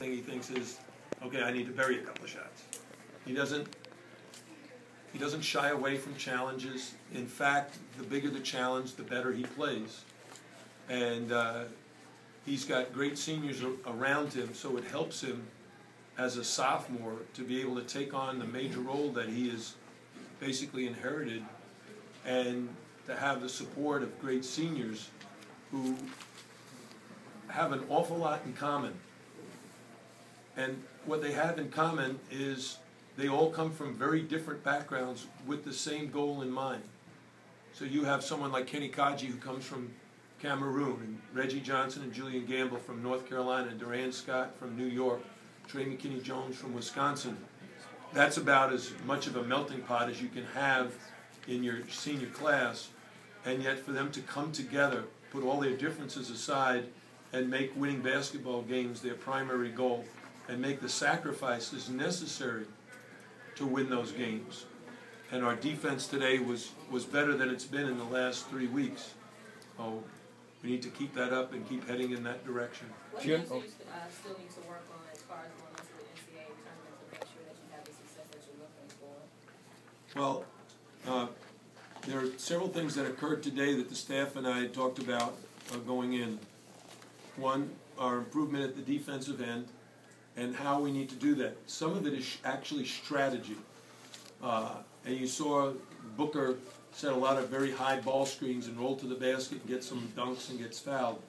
thing he thinks is, okay, I need to bury a couple of shots. He doesn't shy away from challenges. In fact, the bigger the challenge, the better he plays. And he's got great seniors around him, so it helps him as a sophomore to be able to take on the major role that he has basically inherited, and to have the support of great seniors who have an awful lot in common. And what they have in common is they all come from very different backgrounds with the same goal in mind. So you have someone like Kenny Kaji, who comes from Cameroon, and Reggie Johnson and Julian Gamble from North Carolina, and Duran Scott from New York, Trey McKinney-Jones from Wisconsin. That's about as much of a melting pot as you can have in your senior class, and yet for them to come together, put all their differences aside, and make winning basketball games their primary goal, and make the sacrifices necessary to win those games. And our defense today was better than it's been in the last 3 weeks. Oh, we need to keep that up and keep heading in that direction. What do you still need to work on as far as going into the NCAA tournament to make sure that you have the success that you're looking for? Well, there are several things that occurred today that the staff and I talked about going in. One, our improvement at the defensive end and how we need to do that. Some of it is actually strategy. And you saw Booker set a lot of very high ball screens and roll to the basket and get some dunks and gets fouled.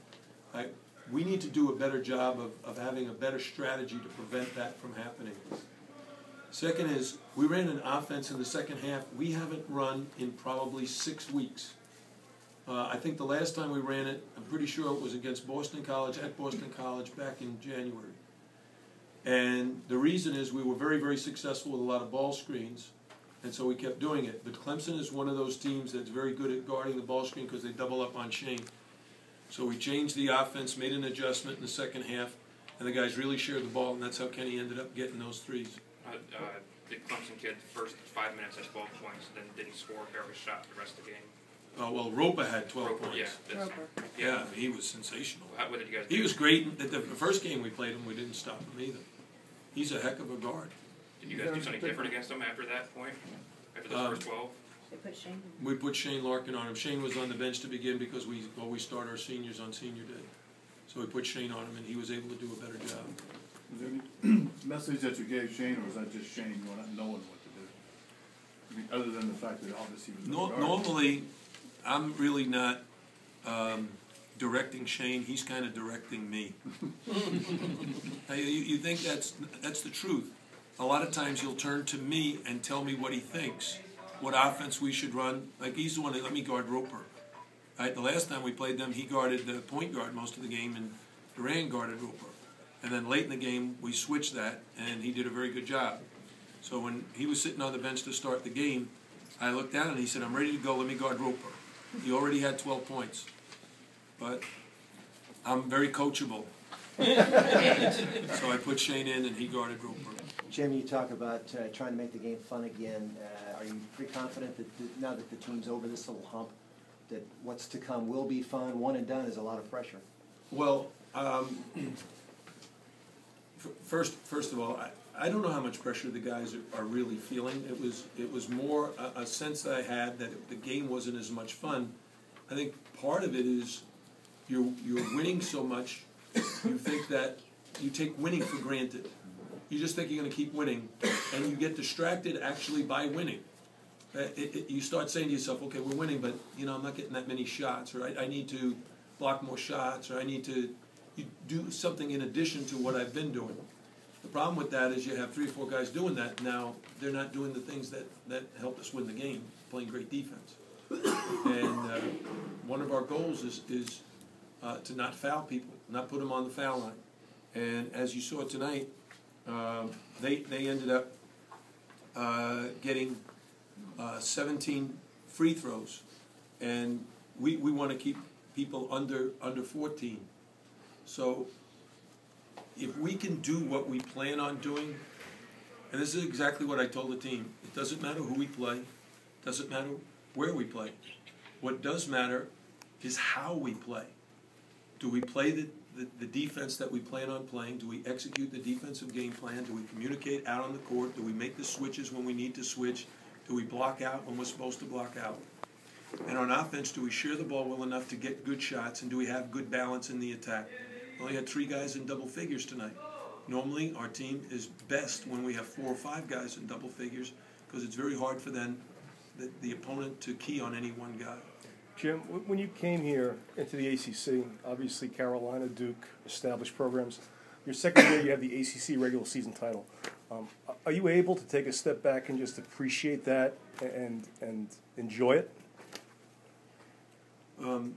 We need to do a better job of having a better strategy to prevent that from happening. Second is, we ran an offense in the second half we haven't run in probably 6 weeks. I think the last time we ran it, I'm pretty sure it was against Boston College, at Boston College, back in January. And the reason is we were very, very successful with a lot of ball screens, and so we kept doing it. But Clemson is one of those teams that's very good at guarding the ball screen because they double up on Shane. So we changed the offense, made an adjustment in the second half, and the guys really shared the ball, and that's how Kenny ended up getting those threes. The Clemson kid, the first 5 minutes had 12 points, then didn't score every shot the rest of the game. Oh, well, Roper had 12 points. Yeah, he was sensational. What did you guys do? He was great. At the first game we played him, we didn't stop him either. He's a heck of a guard. Did you guys do something different against him after that point? After those first 12? They put Shane. We put Shane Larkin on him. Shane was on the bench to begin because we always start our seniors on senior day. So we put Shane on him, and he was able to do a better job. Was there any message that you gave Shane, or was that just Shane not knowing what to do? I mean, other than the fact that obviously he was normally, I'm really not directing Shane. He's kind of directing me. You think that's the truth. A lot of times he'll turn to me and tell me what he thinks, what offense we should run. Like, he's the one that let me guard Roper. Right? The last time we played them, he guarded the point guard most of the game, and Duran guarded Roper. And then late in the game, we switched that, and he did a very good job. So when he was sitting on the bench to start the game, I looked down and he said, "I'm ready to go, let me guard Roper." He already had 12 points. But I'm very coachable. So I put Shane in, and he guarded Roper. Jim, you talk about trying to make the game fun again. Are you pretty confident that now that the team's over this little hump, that what's to come will be fun? One and done is a lot of pressure. Well, first of all, I don't know how much pressure the guys are really feeling. It was more a sense that I had that the game wasn't as much fun. I think part of it is you're winning so much, you think that you take winning for granted. You just think you're going to keep winning, and you get distracted actually by winning. You start saying to yourself, okay, we're winning, but I'm not getting that many shots, or I need to block more shots, or I need to do something in addition to what I've been doing. The problem with that is you have 3 or 4 guys doing that. Now they're not doing the things that help us win the game, playing great defense. And one of our goals is to not foul people, not put them on the foul line. And as you saw tonight, they ended up getting 17 free throws, and we want to keep people under 14. So if we can do what we plan on doing, and this is exactly what I told the team, it doesn't matter who we play, it doesn't matter where we play. What does matter is how we play. Do we play the defense that we plan on playing? Do we execute the defensive game plan? Do we communicate out on the court? Do we make the switches when we need to switch? Do we block out when we're supposed to block out? And on offense, do we share the ball well enough to get good shots, and do we have good balance in the attack? We only had 3 guys in double figures tonight. Normally, our team is best when we have 4 or 5 guys in double figures, because it's very hard for them, the opponent, to key on any one guy. Jim, when you came here into the ACC, obviously Carolina, Duke, established programs. Your second year, you have the ACC regular season title. Are you able to take a step back and just appreciate that and enjoy it? I'll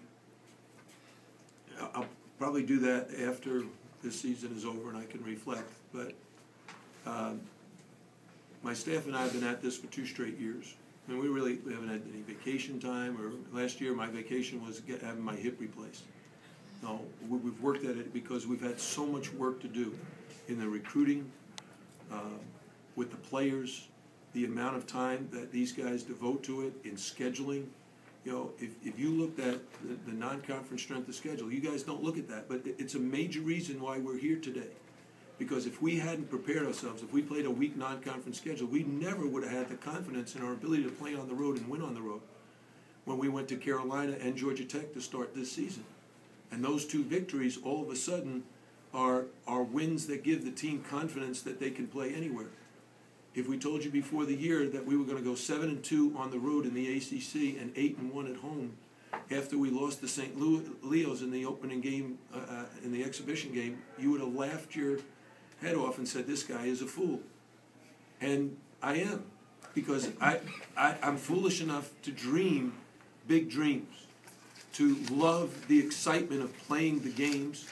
probably do that after this season is over and I can reflect. But my staff and I have been at this for 2 straight years. I mean, we haven't had any vacation time. Or last year, my vacation was having my hip replaced. No, we've worked at it because we've had so much work to do in the recruiting, with the players, the amount of time that these guys devote to it, in scheduling. You know, if you looked at the non-conference strength of schedule, you guys don't look at that, but it's a major reason why we're here today. Because if we hadn't prepared ourselves, if we played a weak non-conference schedule, we never would have had the confidence in our ability to play on the road and win on the road when we went to Carolina and Georgia Tech to start this season. And those 2 victories, all of a sudden, are wins that give the team confidence that they can play anywhere. If we told you before the year that we were going to go 7-2 on the road in the ACC and 8-1 at home, after we lost to St. Leo's in the opening game, in the exhibition game, you would have laughed your head off and said, "This guy is a fool." And I am, because I'm foolish enough to dream big dreams, to love the excitement of playing the games,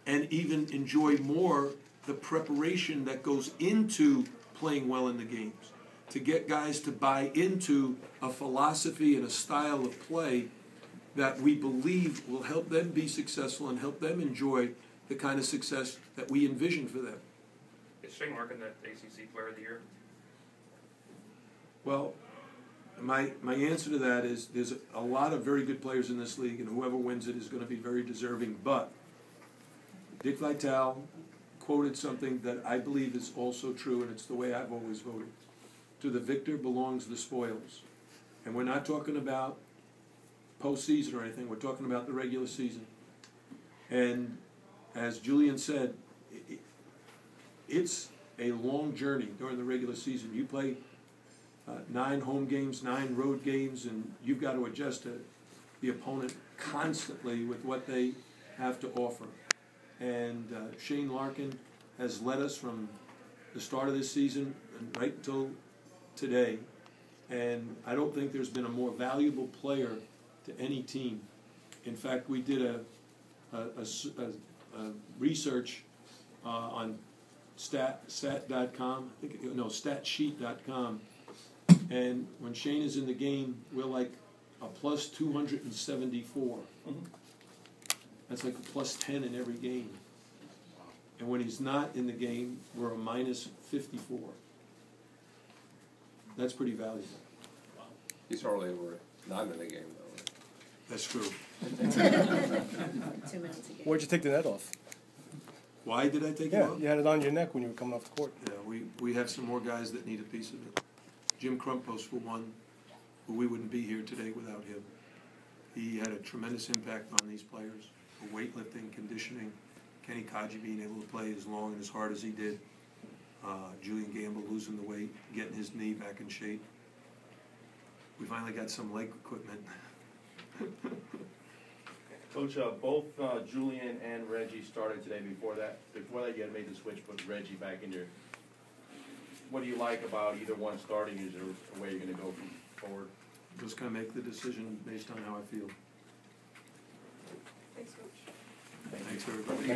and even enjoy more the preparation that goes into playing well in the games, to get guys to buy into a philosophy and a style of play that we believe will help them be successful and help them enjoy the kind of success that we envision for them. Is Shane Larkin the ACC Player of the Year? Well, my answer to that is there's a lot of very good players in this league, and whoever wins it is going to be very deserving. But Dick Vitale quoted something that I believe is also true, and it's the way I've always voted. To the victor belongs the spoils. And we're not talking about postseason or anything. We're talking about the regular season. And as Julian said, it's a long journey during the regular season. You play 9 home games, 9 road games, and you've got to adjust to the opponent constantly with what they have to offer. And Shane Larkin has led us from the start of this season and right until today. And I don't think there's been a more valuable player to any team. In fact, we did a research on statsheet.com, and when Shane is in the game, we're like a plus 274. That's like a plus 10 in every game. And when he's not in the game, we're a minus 54. That's pretty valuable. He's hardly ever not in the game, though. Right? That's true. 2 minutes again. Where'd you take the net off? Why did I take it Yeah, off? you had it on your neck when you were coming off the court. Yeah, we have some more guys that need a piece of it. Jim Crumpos, for one, who we wouldn't be here today without him. He had a tremendous impact on these players for weightlifting, conditioning. Kenny Kaji being able to play as long and as hard as he did. Julian Gamble losing the weight, getting his knee back in shape. We finally got some leg equipment. Coach, both Julian and Reggie started today. Before that, you had made the switch, put Reggie back in your. What do you like about either one starting? Is there a way you're going to go forward? Just going to make the decision based on how I feel. Thanks, Coach. Thanks, everybody.